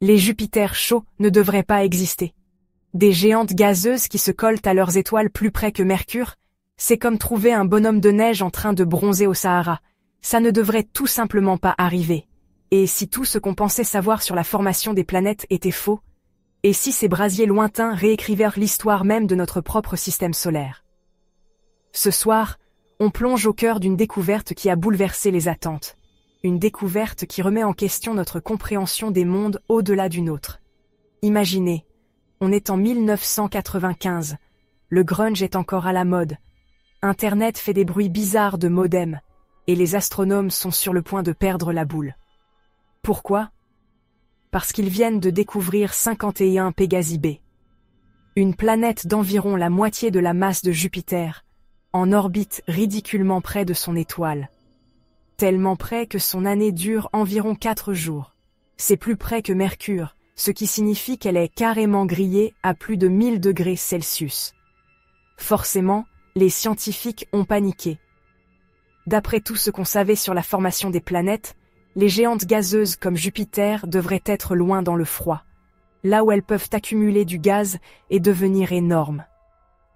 Les Jupiters chauds ne devraient pas exister. Des géantes gazeuses qui se collent à leurs étoiles plus près que Mercure, c'est comme trouver un bonhomme de neige en train de bronzer au Sahara. Ça ne devrait tout simplement pas arriver. Et si tout ce qu'on pensait savoir sur la formation des planètes était faux? Et si ces brasiers lointains réécrivirent l'histoire même de notre propre système solaire? Ce soir, on plonge au cœur d'une découverte qui a bouleversé les attentes. Une découverte qui remet en question notre compréhension des mondes au-delà du nôtre. Imaginez, on est en 1995, le grunge est encore à la mode, Internet fait des bruits bizarres de modem, et les astronomes sont sur le point de perdre la boule. Pourquoi? Parce qu'ils viennent de découvrir 51 Pégasi b. Une planète d'environ la moitié de la masse de Jupiter, en orbite ridiculement près de son étoile. Tellement près que son année dure environ 4 jours. C'est plus près que Mercure, ce qui signifie qu'elle est carrément grillée à plus de 1000 degrés Celsius. Forcément, les scientifiques ont paniqué. D'après tout ce qu'on savait sur la formation des planètes, les géantes gazeuses comme Jupiter devraient être loin dans le froid, là où elles peuvent accumuler du gaz et devenir énormes.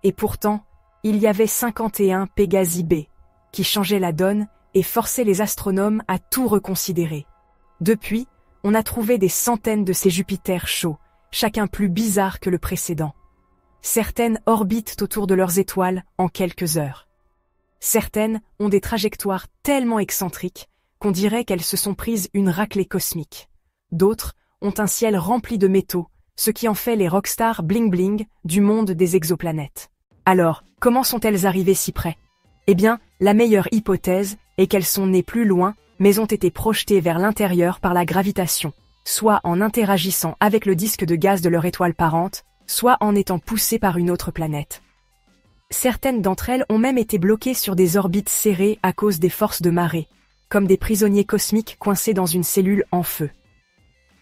Et pourtant, il y avait 51 Pégasi b, qui changeaient la donne et forçaient les astronomes à tout reconsidérer. Depuis, on a trouvé des centaines de ces Jupiters chauds, chacun plus bizarre que le précédent. Certaines orbitent autour de leurs étoiles en quelques heures. Certaines ont des trajectoires tellement excentriques qu'on dirait qu'elles se sont prises une raclée cosmique. D'autres ont un ciel rempli de métaux, ce qui en fait les rockstars bling-bling du monde des exoplanètes. Alors, comment sont-elles arrivées si près? Eh bien, la meilleure hypothèse est qu'elles sont nées plus loin, mais ont été projetées vers l'intérieur par la gravitation, soit en interagissant avec le disque de gaz de leur étoile parente, soit en étant poussées par une autre planète. Certaines d'entre elles ont même été bloquées sur des orbites serrées à cause des forces de marée, comme des prisonniers cosmiques coincés dans une cellule en feu.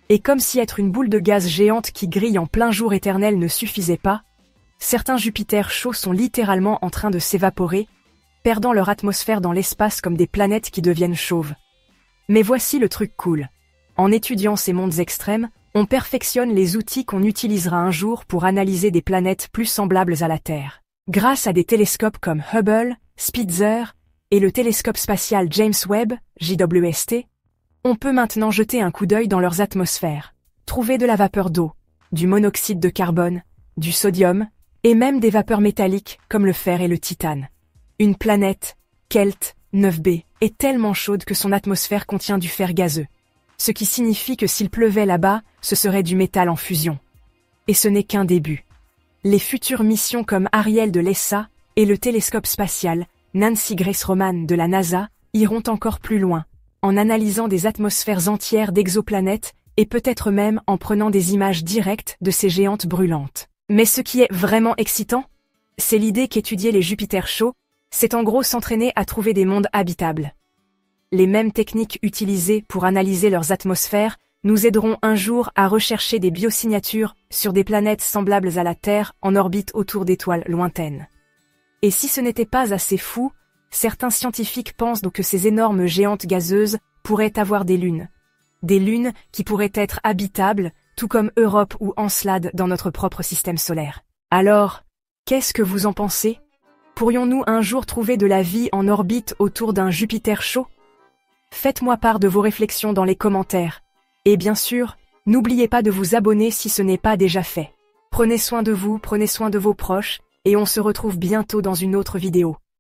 Et comme si être une boule de gaz géante qui grille en plein jour éternel ne suffisait pas, certains Jupiters chauds sont littéralement en train de s'évaporer, perdant leur atmosphère dans l'espace comme des planètes qui deviennent chauves. Mais voici le truc cool. En étudiant ces mondes extrêmes, on perfectionne les outils qu'on utilisera un jour pour analyser des planètes plus semblables à la Terre. Grâce à des télescopes comme Hubble, Spitzer et le télescope spatial James Webb, JWST, on peut maintenant jeter un coup d'œil dans leurs atmosphères, trouver de la vapeur d'eau, du monoxyde de carbone, du sodium, et même des vapeurs métalliques comme le fer et le titane. Une planète, Kelt 9b, est tellement chaude que son atmosphère contient du fer gazeux, ce qui signifie que s'il pleuvait là-bas, ce serait du métal en fusion. Et ce n'est qu'un début. Les futures missions comme Ariel de l'ESA et le télescope spatial Nancy Grace Roman de la NASA iront encore plus loin, en analysant des atmosphères entières d'exoplanètes et peut-être même en prenant des images directes de ces géantes brûlantes. Mais ce qui est vraiment excitant, c'est l'idée qu'étudier les Jupiters chauds, c'est en gros s'entraîner à trouver des mondes habitables. Les mêmes techniques utilisées pour analyser leurs atmosphères nous aideront un jour à rechercher des biosignatures sur des planètes semblables à la Terre en orbite autour d'étoiles lointaines. Et si ce n'était pas assez fou, certains scientifiques pensent donc que ces énormes géantes gazeuses pourraient avoir des lunes qui pourraient être habitables, tout comme Europe ou Encelade dans notre propre système solaire. Alors, qu'est-ce que vous en pensez? Pourrions-nous un jour trouver de la vie en orbite autour d'un Jupiter chaud? Faites-moi part de vos réflexions dans les commentaires. Et bien sûr, n'oubliez pas de vous abonner si ce n'est pas déjà fait. Prenez soin de vous, prenez soin de vos proches, et on se retrouve bientôt dans une autre vidéo.